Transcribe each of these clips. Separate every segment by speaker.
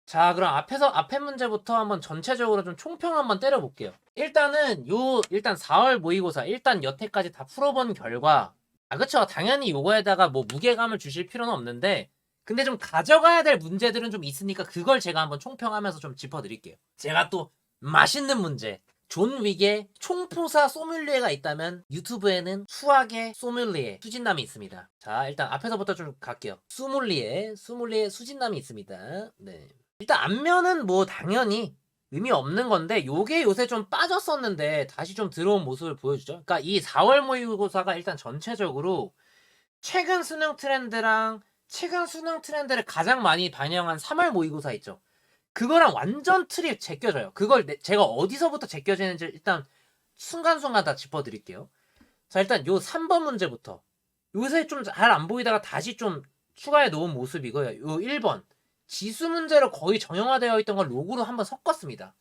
Speaker 1: 자, 그럼 앞에 문제부터 한번 전체적으로 좀 총평 한번 때려볼게요. 일단 4월 모의고사, 일단 여태까지 다 풀어본 결과, 그쵸. 당연히 요거에다가 뭐 무게감을 주실 필요는 없는데, 근데 좀 가져가야 될 문제들은 좀 있으니까 그걸 제가 한번 총평하면서 좀 짚어드릴게요. 제가 또 맛있는 문제. 존 윅의 총포사 소믈리에가 있다면 유튜브에는 수학의 소믈리에 수진남이 있습니다. 자, 일단 앞에서부터 좀 갈게요. 소믈리에 수진남이 있습니다. 네. 일단 앞면은 뭐 당연히 의미 없는 건데 요게 요새 좀 빠졌었는데 다시 좀 들어온 모습을 보여주죠. 그러니까 이 4월 모의고사가 일단 전체적으로 최근 수능 트렌드랑 최근 수능 트렌드를 가장 많이 반영한 3월 모의고사 있죠. 그거랑 완전 틀이 제껴져요. 그걸 제가 어디서부터 제껴지는지 일단 순간순간 다 짚어드릴게요. 자, 일단 요 3번 문제부터 요새 좀 잘 안 보이다가 다시 좀 추가해 놓은 모습이고요. 요 1번 지수 문제로 거의 정형화되어 있던 걸 로그로 한번 섞었습니다.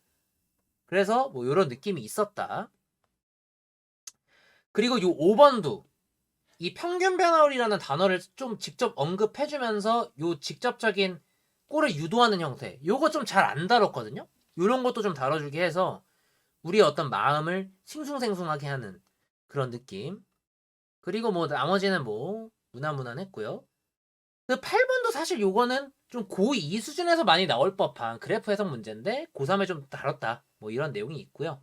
Speaker 1: 그래서 뭐 요런 느낌이 있었다. 그리고 요 5번도 이 평균 변화율이라는 단어를 좀 직접 언급해주면서 요 직접적인 꼴을 유도하는 형태 요거 좀 잘 안 다뤘거든요. 요런 것도 좀 다뤄주게 해서 우리의 어떤 마음을 싱숭생숭하게 하는 그런 느낌. 그리고 뭐 나머지는 뭐 무난무난했고요. 그 8번도 사실 요거는 좀 고2 수준에서 많이 나올 법한 그래프 해석 문제인데 고3에 좀 다뤘다. 뭐 이런 내용이 있고요.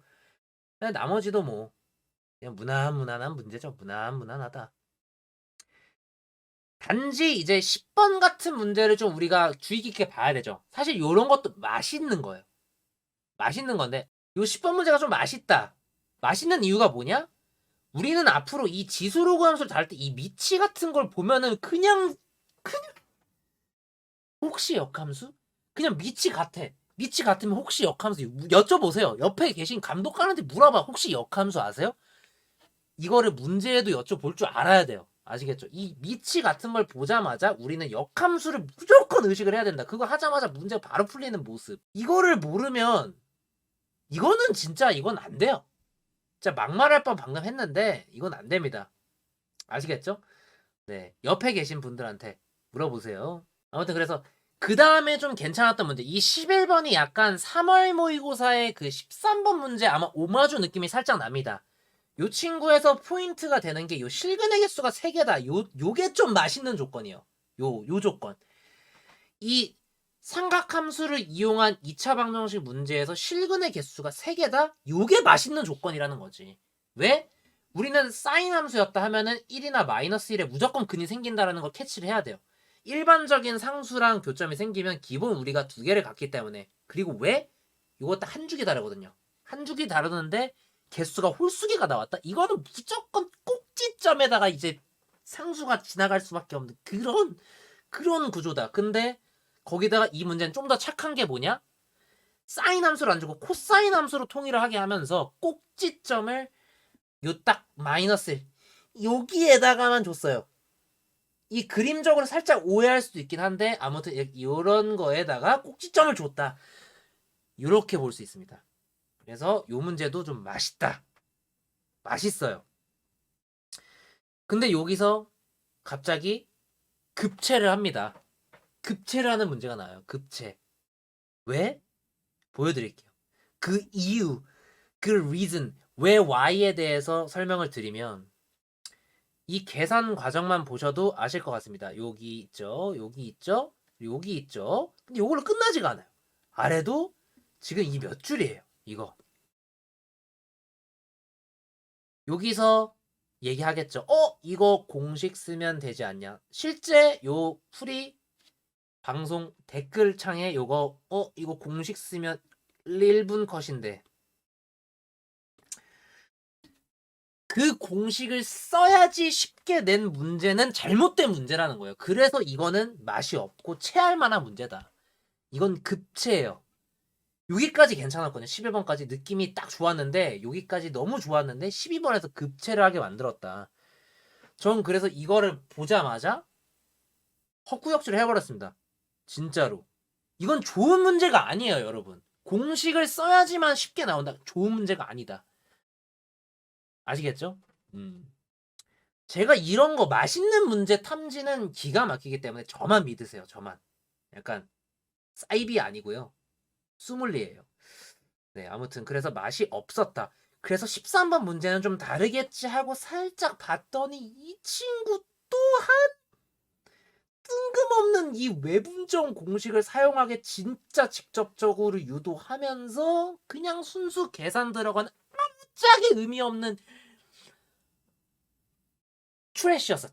Speaker 1: 나머지도 뭐 그냥 무난무난한 문제죠. 무난무난하다. 단지 이제 10번 같은 문제를 좀 우리가 주의 깊게 봐야 되죠. 사실 요런 것도 맛있는 거예요. 맛있는 건데 요 10번 문제가 좀 맛있다. 맛있는 이유가 뭐냐? 우리는 앞으로 이 지수로그 함수를 다룰 때 이 미치 같은 걸 보면은 그냥 혹시 역함수? 그냥 미치 같아. 미치 같으면 혹시 역함수 여쭤보세요. 옆에 계신 감독관한테 물어봐. 혹시 역함수 아세요? 이거를 문제에도 여쭤볼 줄 알아야 돼요. 아시겠죠? 이 미치 같은 걸 보자마자 우리는 역함수를 무조건 의식을 해야 된다. 그거 하자마자 문제가 바로 풀리는 모습. 이거를 모르면 이거는 진짜 이건 안 돼요. 진짜 막말할 뻔 방금 했는데 이건 안 됩니다. 아시겠죠? 네. 옆에 계신 분들한테 물어보세요. 아무튼 그래서 그 다음에 좀 괜찮았던 문제. 이 11번이 약간 3월 모의고사의 그 13번 문제 아마 오마주 느낌이 살짝 납니다. 요 친구에서 포인트가 되는 게 요 실근의 개수가 3개다. 요게 좀 맛있는 조건이에요. 요 조건. 이 삼각함수를 이용한 2차 방정식 문제에서 실근의 개수가 3개다? 요게 맛있는 조건이라는 거지. 왜? 우리는 사인 함수였다 하면은 1이나 마이너스 1에 무조건 근이 생긴다라는 걸 캐치를 해야 돼요. 일반적인 상수랑 교점이 생기면 기본 우리가 2개를 갖기 때문에. 그리고 왜? 이거 딱 한 주기 다르거든요. 한 주기 다르는데 개수가 홀수기가 나왔다? 이거는 무조건 꼭지점에다가 이제 상수가 지나갈 수밖에 없는 그런 구조다. 근데 거기다가 이 문제는 좀 더 착한 게 뭐냐? 사인 함수를 안 주고 코사인 함수로 통일을 하게 하면서 꼭지점을 요 딱 마이너스 여기에다가만 줬어요. 이 그림적으로 살짝 오해할 수도 있긴 한데 아무튼 이런 거에다가 꼭지점을 줬다. 이렇게 볼 수 있습니다. 그래서 요 문제도 좀 맛있다. 맛있어요. 근데 여기서 갑자기 급체를 합니다. 급체를 하는 문제가 나와요. 급체. 왜? 보여드릴게요. 그 이유, 그 reason, 왜 y에 대해서 설명을 드리면 이 계산 과정만 보셔도 아실 것 같습니다. 여기 있죠, 여기 있죠, 여기 있죠. 근데 이걸로 끝나지가 않아요. 아래도 지금 이 몇 줄이에요. 이거 여기서 얘기하겠죠. 이거 공식 쓰면 되지 않냐? 실제 요 풀이 방송 댓글창에 요거 이거 공식 쓰면 1분 컷인데 그 공식을 써야지 쉽게 낸 문제는 잘못된 문제라는 거예요. 그래서 이거는 맛이 없고 체할 만한 문제다. 이건 급체예요. 여기까지 괜찮았거든요. 11번까지 느낌이 딱 좋았는데 여기까지 너무 좋았는데 12번에서 급체를 하게 만들었다. 전 그래서 이거를 보자마자 헛구역질을 해버렸습니다. 진짜로. 이건 좋은 문제가 아니에요, 여러분. 공식을 써야지만 쉽게 나온다. 좋은 문제가 아니다. 아시겠죠? 제가 이런 거 맛있는 문제 탐지는 기가 막히기 때문에 저만 믿으세요. 저만. 약간 사이비 아니고요. 수물리예요. 네, 아무튼 그래서 맛이 없었다. 그래서 13번 문제는 좀 다르겠지 하고 살짝 봤더니 이 친구 또한 뜬금없는 이 외분점 공식을 사용하게 진짜 직접적으로 유도하면서 그냥 순수 계산 들어간 짝의 의미 없는 트래쉬였어.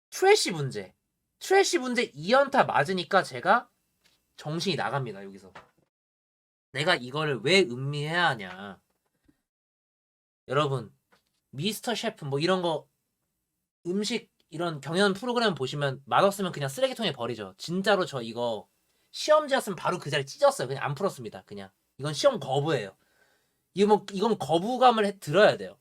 Speaker 1: 트래쉬 문제. 트래쉬 문제 2연타 맞으니까 제가 정신이 나갑니다. 여기서. 내가 이거를 왜 음미해야 하냐. 여러분, 미스터 셰프 뭐 이런 거 음식 이런 경연 프로그램 보시면 맛없으면 그냥 쓰레기통에 버리죠. 진짜로 저 이거 시험지였으면 바로 그 자리 찢었어요. 그냥 안 풀었습니다. 그냥. 이건 시험 거부예요. 이건 거부감을 들어야 돼요.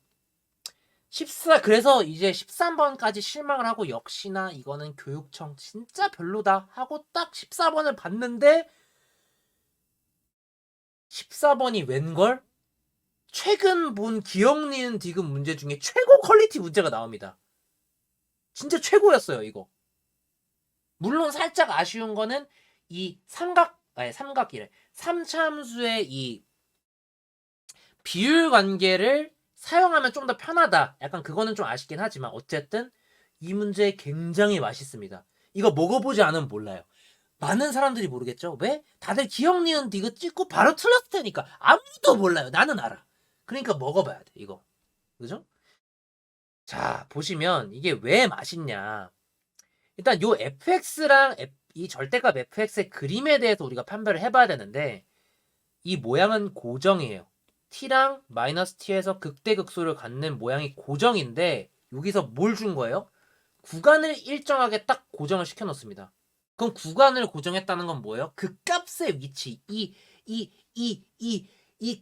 Speaker 1: 그래서 이제 13번까지 실망을 하고 역시나 이거는 교육청 진짜 별로다 하고 딱 14번을 봤는데 14번이 웬걸? 최근 본 기억 니은 디귿 문제 중에 최고 퀄리티 문제가 나옵니다. 진짜 최고였어요, 이거. 물론 살짝 아쉬운 거는 이 삼각이래. 삼차함수의 이 비율 관계를 사용하면 좀 더 편하다. 약간 그거는 좀 아쉽긴 하지만 어쨌든 이 문제 굉장히 맛있습니다. 이거 먹어보지 않으면 몰라요. 많은 사람들이 모르겠죠? 왜? 다들 기억 니은 디귿 찍고 바로 틀렸을 테니까 아무도 몰라요. 나는 알아. 그러니까 먹어봐야 돼, 이거. 그죠? 자, 보시면 이게 왜 맛있냐. 일단 요 fx랑 이 절대값 fx의 그림에 대해서 우리가 판별을 해봐야 되는데 이 모양은 고정이에요. t랑 마이너스 t에서 극대극소를 갖는 모양이 고정인데 여기서 뭘 준 거예요? 구간을 일정하게 딱 고정을 시켜놓습니다. 그럼 구간을 고정했다는 건 뭐예요? 그 값의 위치,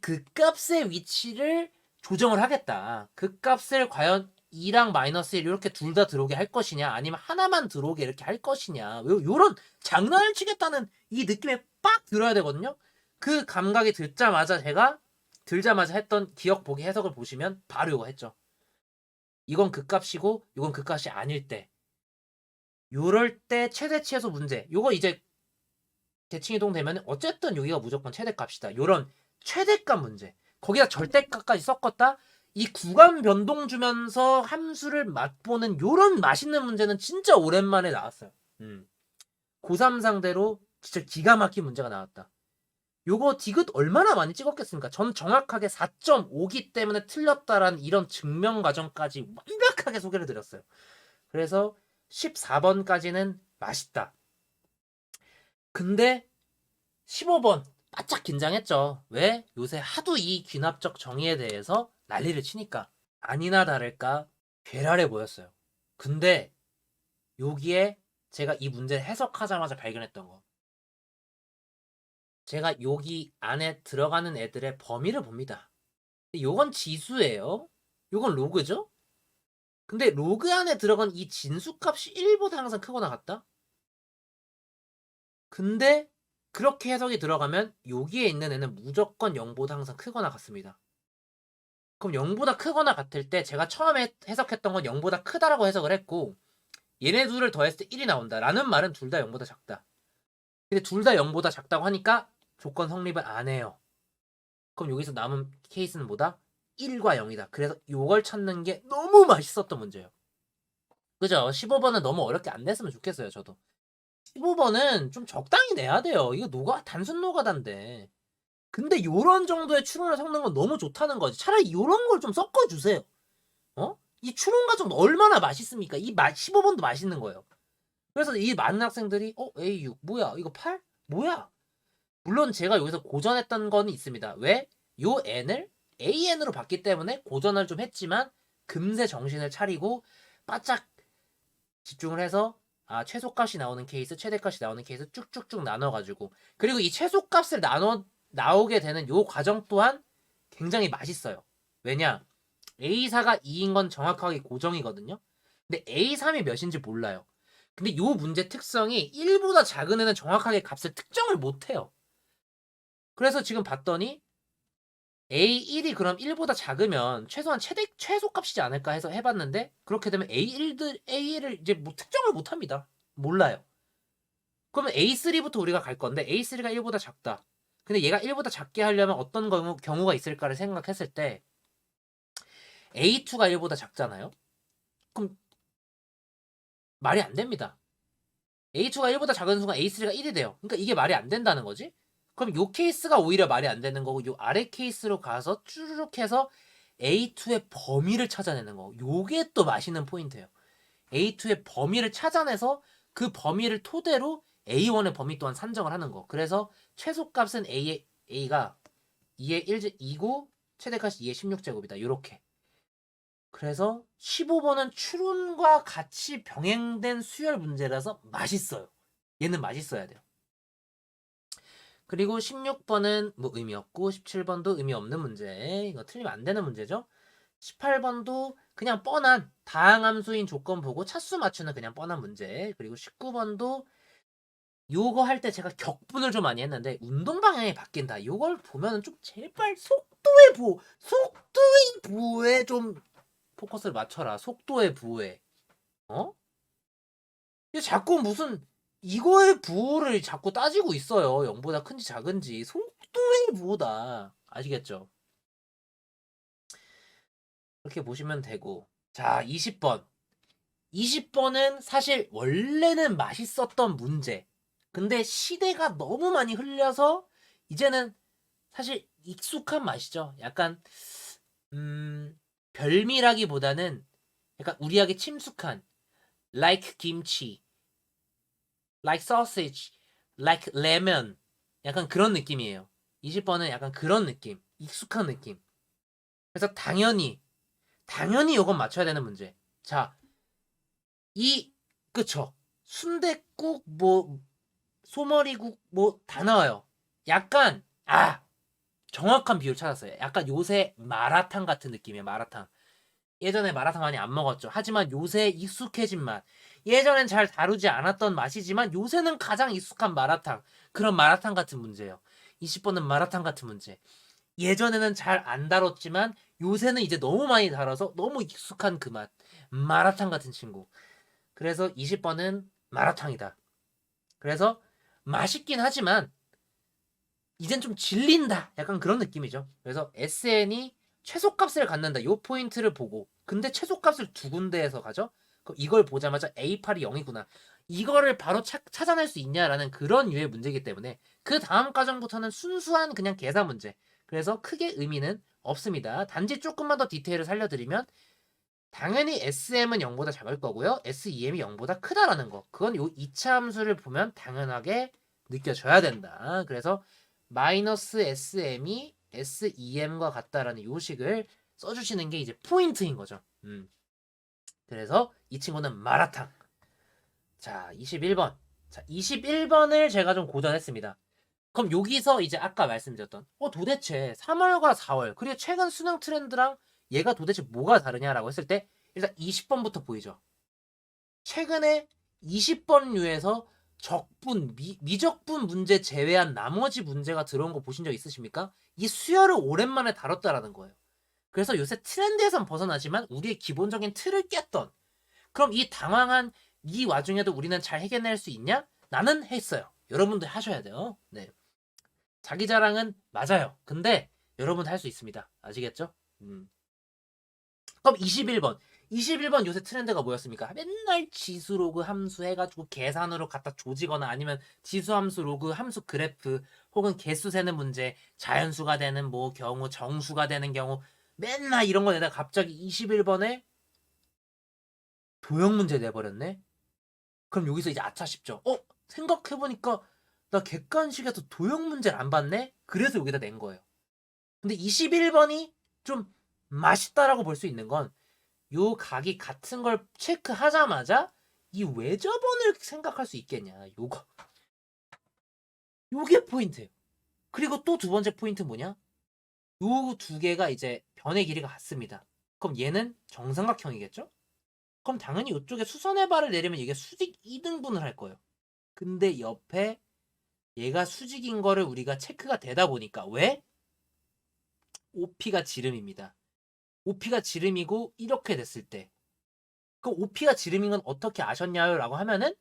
Speaker 1: 그 값의 위치를 조정을 하겠다. 그 값을 과연 2랑 마이너스 1 이렇게 둘 다 들어오게 할 것이냐 아니면 하나만 들어오게 이렇게 할 것이냐 요런 장난을 치겠다는 이 느낌에 빡 들어야 되거든요. 그 감각이 들자마자 했던 기억 보기 해석을 보시면 바로 이거 했죠. 이건 그 값이고 이건 그 값이 아닐 때 요럴 때 최대치에서 문제 요거 이제 대칭이동 되면 어쨌든 여기가 무조건 최대값이다. 요런 최대값 문제 거기다 절대값까지 섞었다. 이 구간 변동 주면서 함수를 맛보는 요런 맛있는 문제는 진짜 오랜만에 나왔어요. 고3 상대로 진짜 기가 막힌 문제가 나왔다. 요거 디귿 얼마나 많이 찍었겠습니까? 전 정확하게 4.5기 때문에 틀렸다라는 이런 증명 과정까지 완벽하게 소개를 드렸어요. 그래서 14번까지는 맛있다. 근데 15번 바짝 긴장했죠. 왜? 요새 하도 이 귀납적 정의에 대해서 난리를 치니까 아니나 다를까 괴랄해 보였어요. 근데 여기에 제가 이 문제를 해석하자마자 발견했던 거. 제가 여기 안에 들어가는 애들의 범위를 봅니다. 요건 지수예요. 요건 로그죠? 근데 로그 안에 들어간 이 진수값이 1보다 항상 크거나 같다? 근데 그렇게 해석이 들어가면 여기에 있는 애는 무조건 0보다 항상 크거나 같습니다. 그럼 0보다 크거나 같을 때 제가 처음에 해석했던 건 0보다 크다라고 해석을 했고 얘네 둘을 더했을 때 1이 나온다 라는 말은 둘 다 0보다 작다. 근데 둘 다 0보다 작다고 하니까 조건 성립을 안 해요. 그럼 여기서 남은 케이스는 뭐다? 1과 0이다. 그래서 이걸 찾는 게 너무 맛있었던 문제예요. 그죠? 15번은 너무 어렵게 안 냈으면 좋겠어요. 저도. 15번은 좀 적당히 내야 돼요. 이거 단순 노가다인데. 근데 요런 정도의 추론을 섞는 건 너무 좋다는 거지. 차라리 요런 걸 좀 섞어주세요. 어? 이 추론 과정 얼마나 맛있습니까? 15번도 맛있는 거예요. 그래서 이 많은 학생들이 A6 뭐야? 이거 8? 뭐야? 물론 제가 여기서 고전했던 건 있습니다. 왜? 요 n을 an으로 봤기 때문에 고전을 좀 했지만 금세 정신을 차리고 바짝 집중을 해서 최소값이 나오는 케이스, 최대값이 나오는 케이스 쭉쭉쭉 나눠가지고 그리고 이 최소값을 나오게 되는 요 과정 또한 굉장히 맛있어요. 왜냐? A4가 2인 건 정확하게 고정이거든요. 근데 A3이 몇인지 몰라요. 근데 요 문제 특성이 1보다 작은 애는 정확하게 값을 특정을 못해요. 그래서 지금 봤더니 A1이 그럼 1보다 작으면 최소한 최소값이지 않을까 해서 해봤는데 그렇게 되면 A1을 이제 뭐 특정을 못합니다. 몰라요. 그러면 A3부터 우리가 갈 건데 A3가 1보다 작다. 근데 얘가 1보다 작게 하려면 어떤 경우가 있을까를 생각했을 때 A2가 1보다 작잖아요. 그럼 말이 안 됩니다. A2가 1보다 작은 순간 A3가 1이 돼요. 그러니까 이게 말이 안 된다는 거지. 그럼 요 케이스가 오히려 말이 안 되는 거고 요 아래 케이스로 가서 쭈르륵 해서 A2의 범위를 찾아내는 거. 요게 또 맛있는 포인트예요. A2의 범위를 찾아내서 그 범위를 토대로 A1의 범위 또한 산정을 하는 거. 그래서 최소값은 A가 2의 2고 최대값이 2의 16제곱이다. 요렇게. 그래서 15번은 추론과 같이 병행된 수열 문제라서 맛있어요. 얘는 맛있어야 돼요. 그리고 16번은 뭐 의미 없고 17번도 의미 없는 문제. 이거 틀리면 안 되는 문제죠. 18번도 그냥 뻔한 다항함수인 조건 보고 차수 맞추는 그냥 뻔한 문제. 그리고 19번도 요거 할 때 제가 격분을 좀 많이 했는데 운동 방향이 바뀐다. 요걸 보면은 좀 제발 속도의 부호에 좀 포커스를 맞춰라. 속도의 부호에. 어? 이게 자꾸 무슨 이거의 부호를 자꾸 따지고 있어요. 0보다 큰지 작은지. 속도의 부호다. 아시겠죠? 그렇게 보시면 되고. 자, 20번. 20번은 사실 원래는 맛있었던 문제. 근데 시대가 너무 많이 흘려서 이제는 사실 익숙한 맛이죠. 약간 별미라기보다는 약간 우리에게 친숙한 like 김치, like sausage, like lemon 약간 그런 느낌이에요. 20번은 약간 그런 느낌, 익숙한 느낌. 그래서 당연히 이건 맞춰야 되는 문제. 자, 그쵸. 순댓국 뭐 소머리국 뭐 다 나와요. 약간 정확한 비율 찾았어요. 약간 요새 마라탕 같은 느낌이에요. 마라탕. 예전에 마라탕 많이 안 먹었죠. 하지만 요새 익숙해진 맛. 예전엔 잘 다루지 않았던 맛이지만 요새는 가장 익숙한 마라탕. 그런 마라탕 같은 문제예요. 20번은 마라탕 같은 문제. 예전에는 잘 안 다뤘지만 요새는 이제 너무 많이 다뤄서 너무 익숙한 그 맛. 마라탕 같은 친구. 그래서 20번은 마라탕이다. 그래서 맛있긴 하지만 이젠 좀 질린다. 약간 그런 느낌이죠. 그래서 SN이 최소값을 갖는다. 요 포인트를 보고 근데 최소값을 두 군데에서 가죠. 이걸 보자마자 A8이 0이구나. 이거를 바로 찾아낼 수 있냐라는 그런 유의 문제이기 때문에 그 다음 과정부터는 순수한 그냥 계산 문제. 그래서 크게 의미는 없습니다. 단지 조금만 더 디테일을 살려드리면 당연히 SM은 0보다 작을 거고요. SEM이 0보다 크다라는 거. 그건 요 2차 함수를 보면 당연하게 느껴져야 된다. 그래서 마이너스 SM이 SEM과 같다라는 요식을 써주시는 게 이제 포인트인 거죠. 그래서 이 친구는 마라탕. 자, 21번. 자, 21번을 제가 좀 고전했습니다. 그럼 여기서 이제 아까 말씀드렸던 도대체 3월과 4월 그리고 최근 수능 트렌드랑 얘가 도대체 뭐가 다르냐라고 했을 때 일단 20번부터 보이죠. 최근에 20번류에서 적분, 미적분 문제 제외한 나머지 문제가 들어온 거 보신 적 있으십니까? 이 수열을 오랜만에 다뤘다라는 거예요. 그래서 요새 트렌드에선 벗어나지만 우리의 기본적인 틀을 깼던 그럼 이 당황한 이 와중에도 우리는 잘 해결낼 수 있냐? 나는 했어요. 여러분들 하셔야 돼요. 네. 자기 자랑은 맞아요. 근데 여러분 할 수 있습니다. 아시겠죠? 그럼 21번. 21번 요새 트렌드가 뭐였습니까? 맨날 지수 로그 함수 해가지고 계산으로 갖다 조지거나 아니면 지수 함수 로그 함수 그래프 혹은 개수 세는 문제 자연수가 되는 뭐 경우 정수가 되는 경우 맨날 이런 거 내다가 갑자기 21번에 도형 문제 내버렸네? 그럼 여기서 이제 아차 싶죠. 생각해보니까 나 객관식에서 도형 문제를 안 봤네? 그래서 여기다 낸 거예요. 근데 21번이 좀 맛있다라고 볼 수 있는 건 요 각이 같은 걸 체크하자마자 이 외접원을 생각할 수 있겠냐. 요게 포인트예요. 그리고 또 두 번째 포인트 뭐냐? 요 두 개가 이제 변의 길이가 같습니다. 그럼 얘는 정삼각형이겠죠? 그럼 당연히 이쪽에 수선의 발을 내리면 이게 수직 2등분을 할 거예요. 근데 옆에 얘가 수직인 거를 우리가 체크가 되다 보니까 왜? OP가 지름입니다. OP가 지름이고 이렇게 됐을 때 그 OP가 지름인 건 어떻게 아셨냐요? 라고 하면은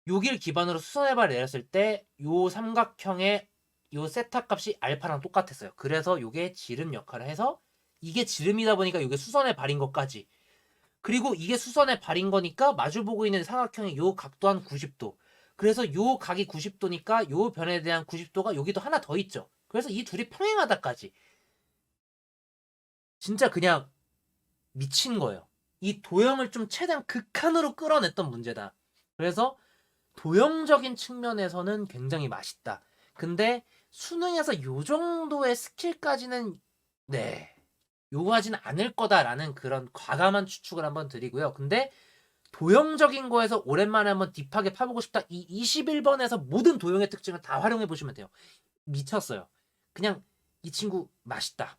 Speaker 1: 여길 기반으로 수선해발 내렸을 때 요 삼각형의 요 세타 값이 알파랑 똑같았어요. 그래서 요게 지름 역할을 해서 이게 지름이다 보니까 요게 수선의 발인 것까지. 그리고 이게 수선의 발인 거니까 마주보고 있는 삼각형의 요 각도 한 90도. 그래서 요 각이 90도니까 요 변에 대한 90도가 여기도 하나 더 있죠. 그래서 이 둘이 평행하다까지. 진짜 그냥 미친 거예요. 이 도형을 좀 최대한 극한으로 끌어냈던 문제다. 그래서 도형적인 측면에서는 굉장히 맛있다. 근데 수능에서 요 정도의 스킬까지는 네 요구하지는 않을 거다라는 그런 과감한 추측을 한번 드리고요. 근데 도형적인 거에서 오랜만에 한번 딥하게 파보고 싶다. 이 21번에서 모든 도형의 특징을 다 활용해 보시면 돼요. 미쳤어요. 그냥 이 친구 맛있다.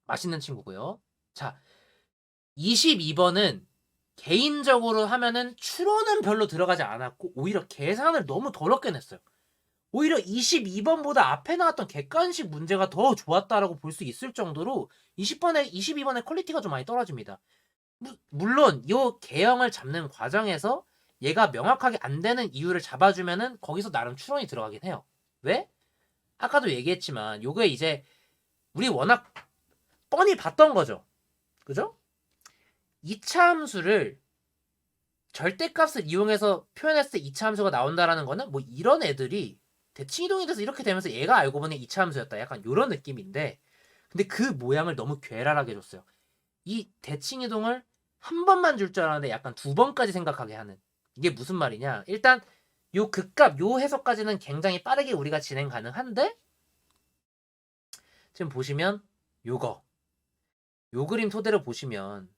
Speaker 1: 맛있는 친구고요. 자, 22번은 개인적으로 하면은 추론은 별로 들어가지 않았고 오히려 계산을 너무 더럽게 냈어요. 오히려 22번보다 앞에 나왔던 객관식 문제가 더 좋았다라고 볼 수 있을 정도로 22번의 퀄리티가 좀 많이 떨어집니다. 물론 이 개형을 잡는 과정에서 얘가 명확하게 안 되는 이유를 잡아주면은 거기서 나름 추론이 들어가긴 해요. 왜? 아까도 얘기했지만 요게 이제 우리 워낙 뻔히 봤던 거죠. 그죠? 2차 함수를 절대값을 이용해서 표현했을 때 2차 함수가 나온다라는 거는 뭐 이런 애들이 대칭 이동이 돼서 이렇게 되면서 얘가 알고 보니 2차 함수였다. 약간 이런 느낌인데 근데 그 모양을 너무 괴랄하게 줬어요. 이 대칭 이동을 한 번만 줄 줄 알았는데 약간 두 번까지 생각하게 하는 이게 무슨 말이냐. 일단 요 극값 요 해석까지는 굉장히 빠르게 우리가 진행 가능한데 지금 보시면 요거 요 그림 토대로 보시면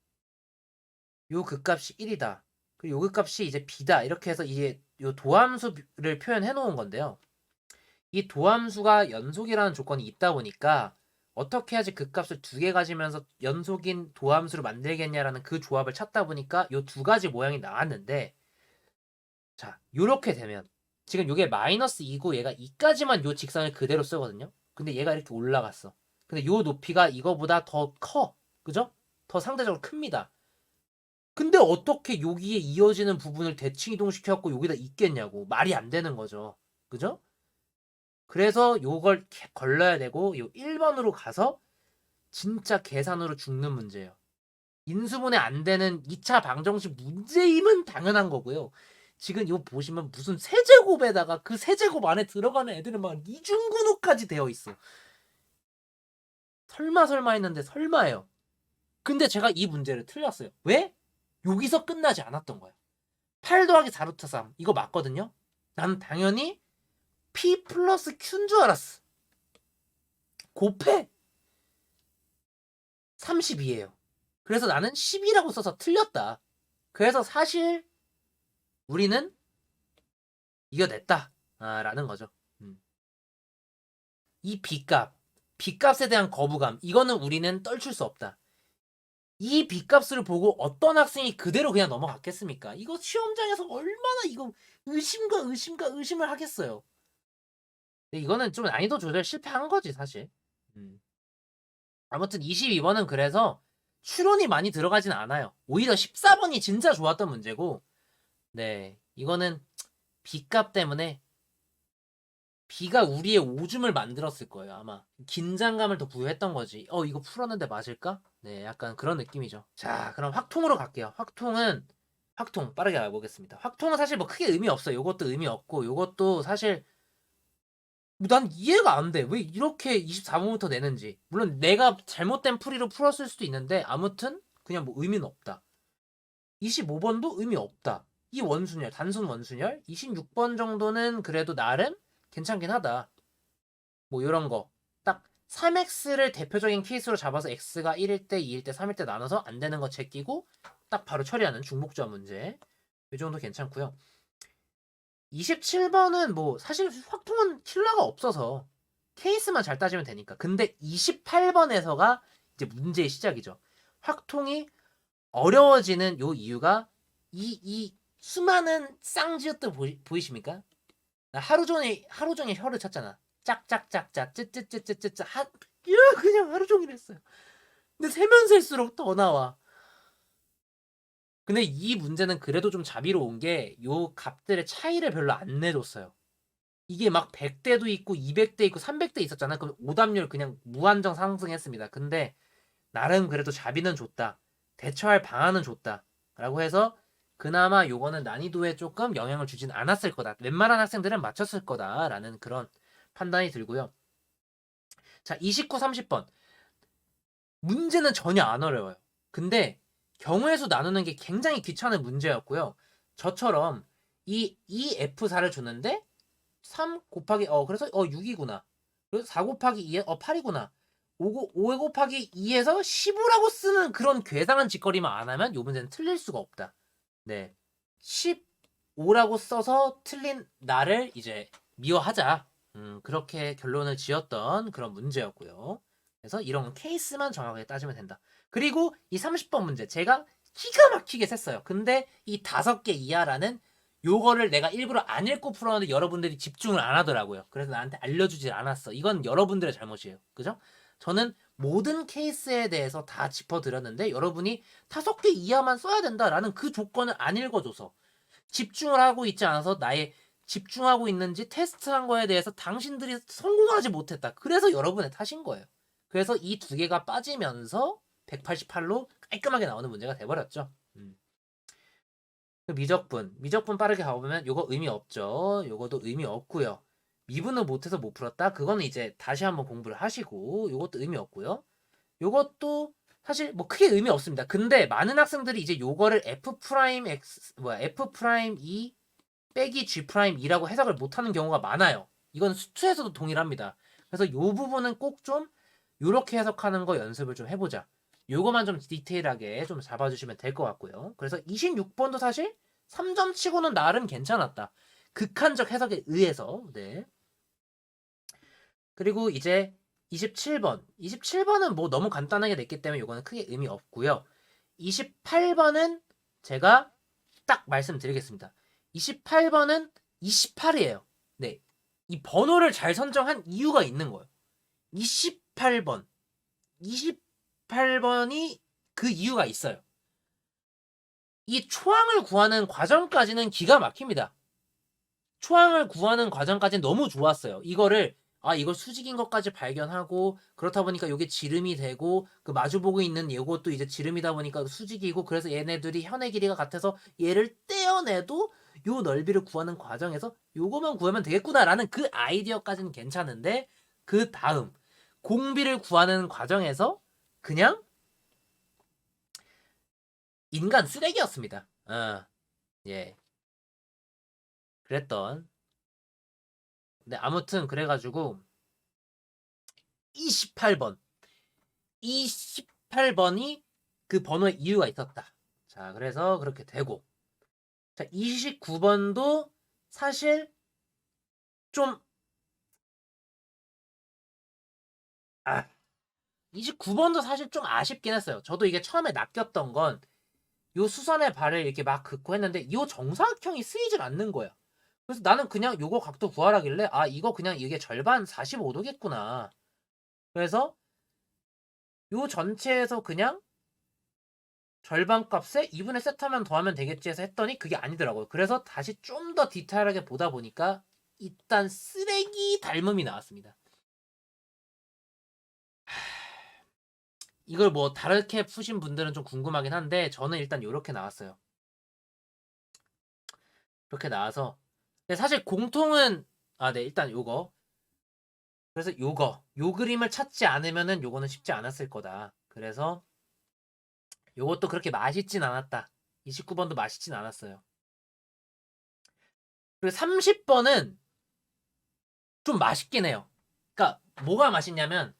Speaker 1: 요 극값이 1이다. 그리고 요 극값이 이제 b다. 이렇게 해서 이게 요 도함수를 표현해 놓은 건데요. 이 도함수가 연속이라는 조건이 있다 보니까 어떻게 해야지 극값을 두 개 가지면서 연속인 도함수를 만들겠냐라는 그 조합을 찾다 보니까 요 두 가지 모양이 나왔는데 자 요렇게 되면 지금 요게 마이너스 2고 얘가 2까지만 요 직선을 그대로 쓰거든요. 근데 얘가 이렇게 올라갔어. 근데 요 높이가 이거보다 더 커. 그죠? 더 상대적으로 큽니다. 근데 어떻게 여기에 이어지는 부분을 대칭 이동시켜갖고 여기다 있겠냐고. 말이 안 되는 거죠. 그죠? 그래서 요걸 걸러야 되고 요 1번으로 가서 진짜 계산으로 죽는 문제예요. 인수분해 안 되는 2차 방정식 문제임은 당연한 거고요. 지금 이거 보시면 무슨 세제곱에다가 그 세제곱 안에 들어가는 애들은 막 이중근호까지 되어 있어. 설마 했는데 설마예요. 근데 제가 이 문제를 틀렸어요. 왜? 여기서 끝나지 않았던 거야. 8 더하기 4 루트 3 이거 맞거든요. 난 당연히 P 플러스 Q인 줄 알았어. 곱해 32예요. 그래서 나는 10이라고 써서 틀렸다. 그래서 사실 우리는 이겨냈다. 라는 거죠. 이 B값에 대한 거부감, 이거는 우리는 떨칠 수 없다. 이 B값을 보고 어떤 학생이 그대로 그냥 넘어갔겠습니까? 이거 시험장에서 얼마나 이거 의심을 하겠어요. 근데 이거는 좀 난이도 조절 실패한 거지, 사실. 아무튼 22번은 그래서 추론이 많이 들어가진 않아요. 오히려 14번이 진짜 좋았던 문제고, 네, 이거는 B값 때문에 B가 우리의 오줌을 만들었을 거예요, 아마. 긴장감을 더 부여했던 거지. 이거 풀었는데 맞을까? 네, 약간 그런 느낌이죠. 자, 그럼 확통으로 갈게요. 확통 빠르게 알아보겠습니다. 확통은 사실 뭐 크게 의미 없어요. 요것도 의미 없고, 요것도 사실 난 이해가 안 돼. 왜 이렇게 24번부터 내는지. 물론 내가 잘못된 풀이로 풀었을 수도 있는데 아무튼 그냥 뭐 의미는 없다. 25번도 의미 없다. 이 원순열, 단순 원순열. 26번 정도는 그래도 나름 괜찮긴 하다. 뭐 이런 거. 딱 3x를 대표적인 케이스로 잡아서 x가 1일 때, 2일 때, 3일 때 나눠서 안 되는 거 제끼고 딱 바로 처리하는 중복조화 문제. 이 정도 괜찮고요. 27번은 뭐 사실 확통은 킬러가 없어서 케이스만 잘 따지면 되니까. 근데 28번에서가 이제 문제의 시작이죠. 확통이 어려워지는 요 이유가 이 수많은 쌍지읒들 보이십니까? 나 하루 종일 혀를 쳤잖아. 짝짝짝짝 쯔쯔쯔쯔쯔 그냥 하루 종일 했어요. 근데 세면 셀수록 더 나와. 근데 이 문제는 그래도 좀 자비로운 게 요 값들의 차이를 별로 안 내줬어요. 이게 막 100대도 있고 200대 있고 300대 있었잖아. 그럼 오답률 그냥 무한정 상승했습니다. 근데 나름 그래도 자비는 줬다. 대처할 방안은 줬다. 라고 해서 그나마 요거는 난이도에 조금 영향을 주진 않았을 거다. 웬만한 학생들은 맞췄을 거다라는 그런 판단이 들고요. 자, 29, 30번. 문제는 전혀 안 어려워요. 근데 경우의 수 나누는 게 굉장히 귀찮은 문제였고요. 저처럼 이 F4를 줬는데 3 곱하기 그래서 6이구나. 그래서 4 곱하기 2에 8이구나. 5 곱하기 2에서 15라고 쓰는 그런 괴상한 짓거리만 안 하면 요 문제는 틀릴 수가 없다. 네. 15라고 써서 틀린 나를 이제 미워하자. 그렇게 결론을 지었던 그런 문제였고요. 그래서 이런 케이스만 정확하게 따지면 된다. 그리고 이 30번 문제 제가 기가 막히게 셌어요. 근데 이 5개 이하라는 요거를 내가 일부러 안 읽고 풀었는데 여러분들이 집중을 안 하더라고요. 그래서 나한테 알려주질 않았어. 이건 여러분들의 잘못이에요. 그죠? 저는 모든 케이스에 대해서 다 짚어드렸는데 여러분이 5개 이하만 써야 된다라는 그 조건을 안 읽어줘서 집중을 하고 있지 않아서 나의 집중하고 있는지 테스트한 거에 대해서 당신들이 성공하지 못했다. 그래서 여러분의 탓인 거예요. 그래서 이 2개가 빠지면서 188로 깔끔하게 나오는 문제가 돼버렸죠. 미적분 빠르게 가보면 요거 의미 없죠. 요것도 의미 없고요. 미분을 못해서 못 풀었다. 그거는 이제 다시 한번 공부를 하시고 요것도 의미 없고요. 요것도 사실 뭐 크게 의미 없습니다. 근데 많은 학생들이 이제 요거를 F'2 빼기 G'2라고 해석을 못하는 경우가 많아요. 이건 수투에서도 동일합니다. 그래서 요 부분은 꼭 좀 요렇게 해석하는 거 연습을 좀 해보자. 요거만 좀 디테일하게 좀 잡아주시면 될 것 같고요. 그래서 26번도 사실 3점 치고는 나름 괜찮았다. 극한적 해석에 의해서. 네. 그리고 이제 27번. 27번은 뭐 너무 간단하게 냈기 때문에 요거는 크게 의미 없고요. 28번은 제가 딱 말씀드리겠습니다. 28번은 28이에요. 네. 이 번호를 잘 선정한 이유가 있는 거예요. 28번. 28번이 그 이유가 있어요. 이 초항을 구하는 과정까지는 기가 막힙니다. 초항을 구하는 과정까지는 너무 좋았어요. 이걸 수직인 것까지 발견하고 그렇다 보니까 이게 지름이 되고 그 마주보고 있는 이것도 이제 지름이다 보니까 수직이고 그래서 얘네들이 현의 길이가 같아서 얘를 떼어내도 요 넓이를 구하는 과정에서 요거만 구하면 되겠구나라는 그 아이디어까지는 괜찮은데 그 다음 공비를 구하는 과정에서 그냥 인간 쓰레기였습니다. 예. 그랬던. 근데 아무튼 그래가지고 28번. 28번이 그 번호의 이유가 있었다. 자, 그래서 그렇게 되고. 자, 29번도 사실 좀, 29번도 사실 좀 아쉽긴 했어요. 저도 이게 처음에 낚였던 건, 요 수선의 발을 이렇게 막 긋고 했는데, 요 정사각형이 쓰이질 않는 거야. 그래서 나는 그냥 요거 각도 구하라길래, 이거 그냥 이게 절반 45도겠구나. 그래서 요 전체에서 그냥 절반 값에 2분의 세트하면 더하면 되겠지 해서 했더니 그게 아니더라고요. 그래서 다시 좀 더 디테일하게 보다 보니까 일단 쓰레기 닮음이 나왔습니다. 이걸 뭐 다르게 푸신 분들은 좀 궁금하긴 한데 저는 일단 이렇게 나왔어요. 이렇게 나와서 근데 사실 공통은 네 일단 요거 그래서 요 그림을 찾지 않으면은 요거는 쉽지 않았을 거다. 그래서 요것도 그렇게 맛있진 않았다. 29번도 맛있진 않았어요. 그리고 30번은 좀 맛있긴 해요. 그러니까 뭐가 맛있냐면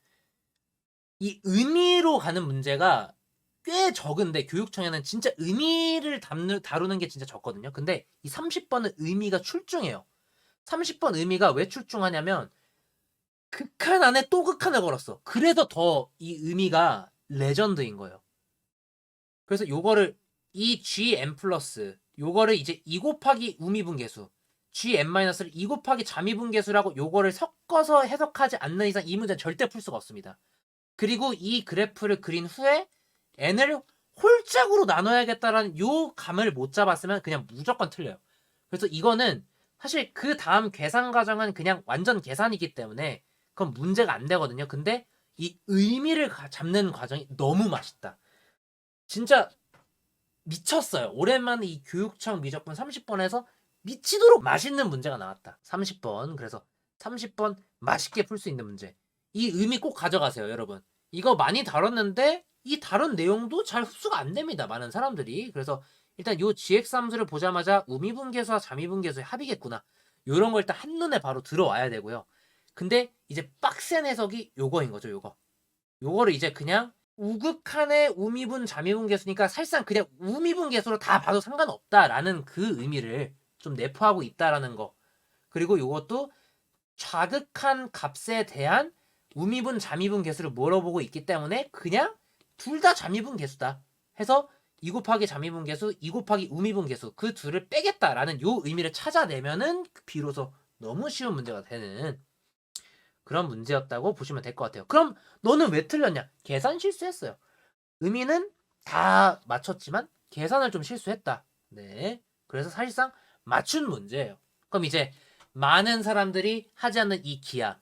Speaker 1: 이 의미로 가는 문제가 꽤 적은데 교육청에는 진짜 의미를 다루는 게 진짜 적거든요. 근데 이 30번은 의미가 출중해요. 30번 의미가 왜 출중하냐면 극한 안에 또 극한을 걸었어. 그래서 더 이 의미가 레전드인 거예요. 그래서 요거를 이 GM 플러스 요거를 이제 2 곱하기 우미분계수 GM-를 2 곱하기 자미분계수라고 요거를 섞어서 해석하지 않는 이상 이 문제는 절대 풀 수가 없습니다. 그리고 이 그래프를 그린 후에 n을 홀짝으로 나눠야겠다라는 요 감을 못 잡았으면 그냥 무조건 틀려요. 그래서 이거는 사실 그 다음 계산 과정은 그냥 완전 계산이기 때문에 그건 문제가 안 되거든요. 근데 이 의미를 잡는 과정이 너무 맛있다. 진짜 미쳤어요. 오랜만에 이 교육청 미적분 30번에서 미치도록 맛있는 문제가 나왔다. 30번. 그래서 30번 맛있게 풀 수 있는 문제. 이 의미 꼭 가져가세요, 여러분. 이거 많이 다뤘는데 이 다룬 내용도 잘 흡수가 안 됩니다. 많은 사람들이. 그래서 일단 요 GX 함수를 보자마자 우미분계수와 자미분계수의 합이겠구나. 요런 걸 일단 한눈에 바로 들어와야 되고요. 근데 이제 빡센 해석이 요거인 거죠, 요거. 요거를 이제 그냥 우극한의 우미분 자미분 계수니까 사실상 그냥 우미분 계수로 다 봐도 상관없다라는 그 의미를 좀 내포하고 있다라는 거. 그리고 요것도 좌극한 값에 대한 우미분 자미분 계수를 물어보고 있기 때문에 그냥 둘 다 자미분 계수다 해서 2 곱하기 자미분 계수, 2 곱하기 우미분 계수 그 둘을 빼겠다라는 요 의미를 찾아내면은 비로소 너무 쉬운 문제가 되는 그런 문제였다고 보시면 될 것 같아요. 그럼 너는 왜 틀렸냐? 계산 실수했어요. 의미는 다 맞췄지만 계산을 좀 실수했다. 네. 그래서 사실상 맞춘 문제예요. 그럼 이제 많은 사람들이 하지 않는 이 기하.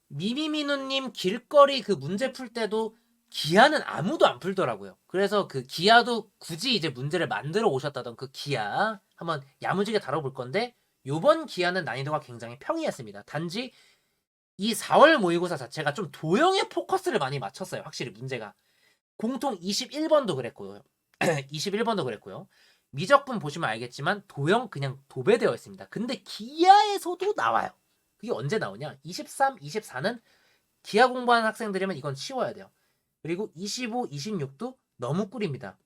Speaker 1: 미미미누님 길거리 그 문제 풀 때도 기하는 아무도 안 풀더라고요. 그래서 그 기하도 굳이 이제 문제를 만들어 오셨다던 그 기하 한번 야무지게 다뤄볼 건데 요번 기하는 난이도가 굉장히 평이했습니다. 단지 이 4월 모의고사 자체가 좀 도형에 포커스를 많이 맞췄어요. 확실히 문제가. 공통 21번도 그랬고요. 21번도 그랬고요. 미적분 보시면 알겠지만 도형 그냥 도배되어 있습니다. 근데 기하에서도 나와요. 그게 언제 나오냐? 23, 24는 기하 공부하는 학생들이면 이건 치워야 돼요. 그리고 25, 26도 너무 꿀입니다.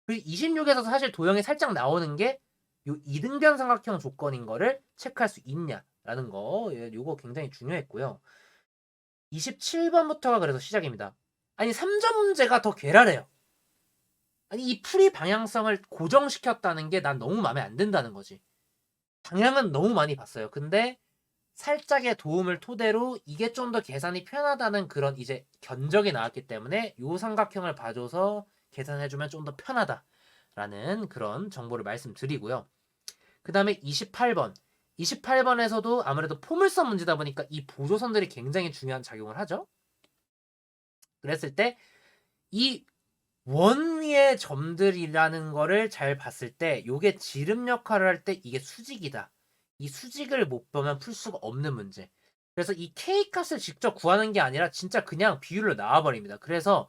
Speaker 1: 그리고 26에서 사실 도형이 살짝 나오는 게 요 이등변 삼각형 조건인 거를 체크할 수 있냐라는 거. 요거 굉장히 중요했고요. 27번부터가 그래서 시작입니다. 아니 3점 문제가 더 괴랄해요. 아니 이 풀이 방향성을 고정시켰다는 게 난 너무 마음에 안 든다는 거지. 방향은 너무 많이 봤어요. 근데 살짝의 도움을 토대로 이게 좀 더 계산이 편하다는 그런 이제 견적이 나왔기 때문에 요 삼각형을 봐줘서 계산해주면 좀 더 편하다라는 그런 정보를 말씀드리고요. 그 다음에 28번. 28번에서도 아무래도 포물선 문제다 보니까 이 보조선들이 굉장히 중요한 작용을 하죠. 그랬을 때 이 원위의 점들이라는 거를 잘 봤을 때 요게 지름 역할을 할 때 이게 수직이다. 이 수직을 못 보면 풀 수가 없는 문제. 그래서 이 K 값을 직접 구하는 게 아니라 진짜 그냥 비율로 나와버립니다. 그래서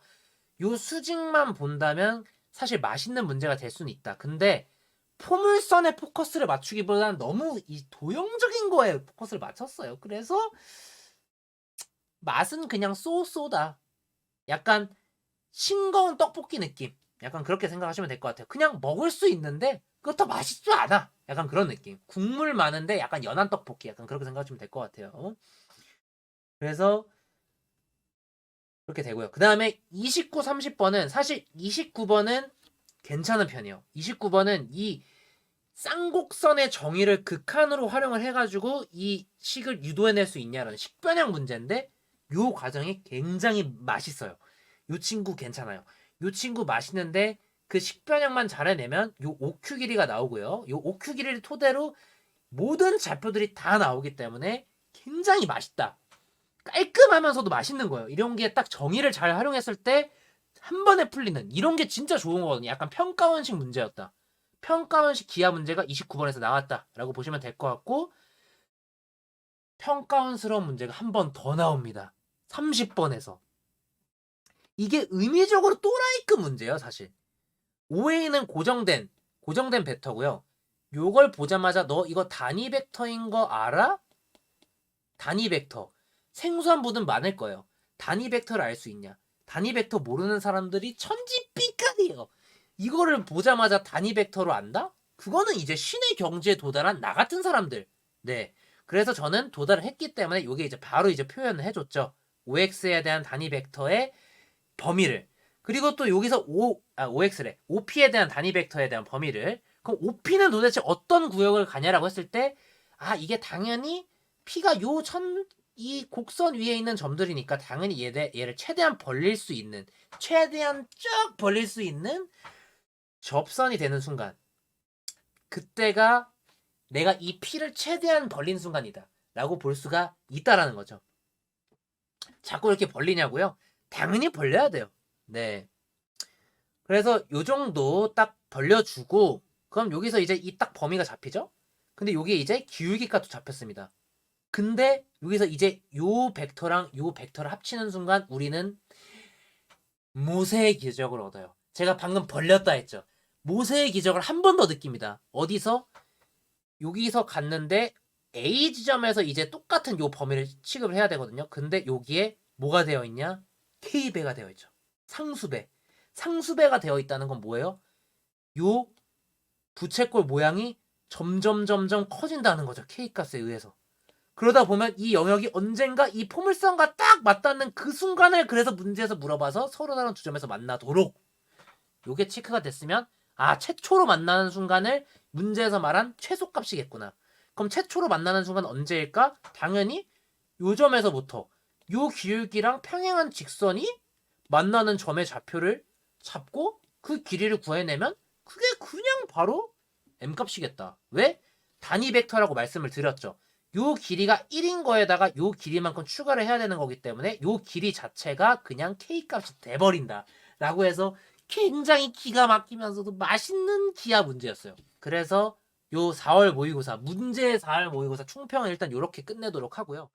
Speaker 1: 요 수직만 본다면 사실 맛있는 문제가 될 수는 있다. 근데 포물선에 포커스를 맞추기보다는 너무 이 도형적인 거에 포커스를 맞췄어요. 그래서 맛은 그냥 쏘쏘다. 약간 싱거운 떡볶이 느낌. 약간 그렇게 생각하시면 될 것 같아요. 그냥 먹을 수 있는데 그렇다 맛있지 않아. 약간 그런 느낌. 국물 많은데 약간 연한 떡볶이. 약간 그렇게 생각하시면 될 것 같아요. 그래서 그렇게 되고요. 그 다음에 29, 30번은 사실 29번은 괜찮은 편이에요. 29번은 이 쌍곡선의 정의를 극한으로 활용을 해가지고 이 식을 유도해낼 수 있냐라는 식변형 문제인데 요 과정이 굉장히 맛있어요. 요 친구 괜찮아요. 요 친구 맛있는데 그 식변형만 잘 해내면 요 OQ 길이가 나오고요. 요 OQ 길이를 토대로 모든 좌표들이 다 나오기 때문에 굉장히 맛있다. 깔끔하면서도 맛있는 거예요. 이런 게 딱 정의를 잘 활용했을 때 한 번에 풀리는 이런 게 진짜 좋은 거거든요. 약간 평가원식 문제였다. 평가원식 기하 문제가 29번에서 나왔다라고 보시면 될 것 같고 평가원스러운 문제가 한 번 더 나옵니다. 30번에서. 이게 의미적으로 또라이급 문제예요, 사실. OA는 고정된 벡터고요. 요걸 보자마자 너 이거 단위 벡터인 거 알아? 단위 벡터. 생소한 분은 많을 거예요. 단위 벡터를 알 수 있냐? 단위 벡터 모르는 사람들이 천지삐까리예요. 이거를 보자마자 단위 벡터로 안다? 그거는 이제 신의 경지에 도달한 나 같은 사람들. 네. 그래서 저는 도달을 했기 때문에 이게 이제 바로 이제 표현을 해줬죠. OX에 대한 단위 벡터의 범위를. 그리고 또 여기서 OX래. OP에 대한 단위 벡터에 대한 범위를. 그럼 OP는 도대체 어떤 구역을 가냐라고 했을 때, 이게 당연히 P가 요 이 곡선 위에 있는 점들이니까 당연히 얘를 최대한 벌릴 수 있는, 최대한 쭉 벌릴 수 있는 접선이 되는 순간, 그때가 내가 이 P를 최대한 벌린 순간이다 라고 볼 수가 있다라는 거죠. 자꾸 이렇게 벌리냐고요? 당연히 벌려야 돼요. 네. 그래서 요 정도 딱 벌려주고, 그럼 여기서 이제 이 딱 범위가 잡히죠? 근데 요게 이제 기울기값도 잡혔습니다. 근데 여기서 이제 요 벡터랑 요 벡터를 합치는 순간 우리는 모세의 기적을 얻어요. 제가 방금 벌렸다 했죠. 모세의 기적을 한 번 더 느낍니다. 어디서? 여기서 갔는데 A 지점에서 이제 똑같은 요 범위를 취급을 해야 되거든요. 근데 여기에 뭐가 되어 있냐? K배가 되어 있죠. 상수배. 상수배가 되어 있다는 건 뭐예요? 요 부채꼴 모양이 점점 커진다는 거죠. K값에 의해서. 그러다 보면 이 영역이 언젠가 이 포물선과 딱 맞닿는 그 순간을 그래서 문제에서 물어봐서 서로 다른 두 점에서 만나도록, 요게 체크가 됐으면 최초로 만나는 순간을 문제에서 말한 최소값이겠구나. 그럼 최초로 만나는 순간 언제일까? 당연히 요 점에서부터 요 기울기랑 평행한 직선이 만나는 점의 좌표를 잡고 그 길이를 구해내면 그게 그냥 바로 m값이겠다. 왜? 단위 벡터라고 말씀을 드렸죠. 요 길이가 1인 거에다가 요 길이만큼 추가를 해야 되는 거기 때문에 요 길이 자체가 그냥 K값이 돼버린다 라고 해서 굉장히 기가 막히면서도 맛있는 기하 문제였어요. 그래서 요 4월 모의고사, 문제 4월 모의고사 충평은 일단 요렇게 끝내도록 하고요.